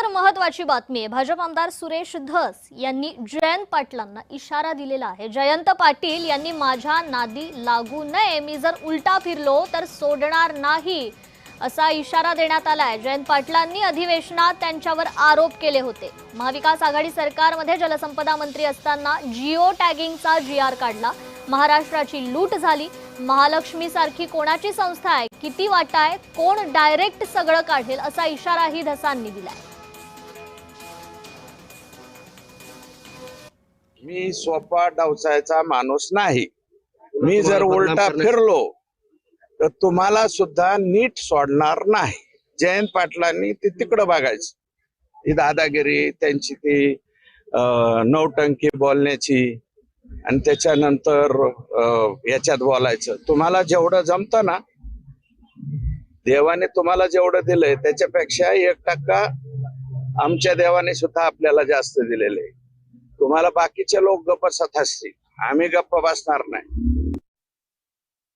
त्यानंतर महत्त्वाची बातमी आहे। भाजप आमदार सुरेश धस यांनी जयंत पाटलांना इशारा दिलेला आहे। जयंत पाटील यांनी माझ्या नादी लागू नये, मी जर उलटा फिरलो तर सोडणार नाही असा इशारा देण्यात आलाय। जयंत पाटलांनी अधिवेशनात त्यांच्यावर आरोप केले होते। महाविकास आघाडी सरकारमध्ये जलसंपदा मंत्री असताना जिओ टॅगिंगचा जीआर काढला, महाराष्ट्राची लूट झाली, महालक्ष्मी सारखी कोणाची संस्था आहे, किती वाटा आहे, कोण डायरेक्ट सगळं काढेल असा इशाराही धसांनी दिलाय। मी सोपा डावसायचा माणूस नाही। मी जर उलटा फिरलो तर तुम्हाला सुद्धा नीट सोडणार नाही। जयंत पाटलांनी ते तिकडं बघायचं, ही दादागिरी त्यांची, ती नौटंकी बोलण्याची आणि त्याच्यानंतर याच्यात बोलायचं। तुम्हाला जेवढं जमतं ना, देवाने तुम्हाला जेवढं दिलंय त्याच्यापेक्षा 1% आमच्या देवाने सुद्धा आपल्याला जास्त दिलेले। तुम्हाला बाकीचे लोक गप्प बसत असतील, आम्ही गप्प बसणार नाही।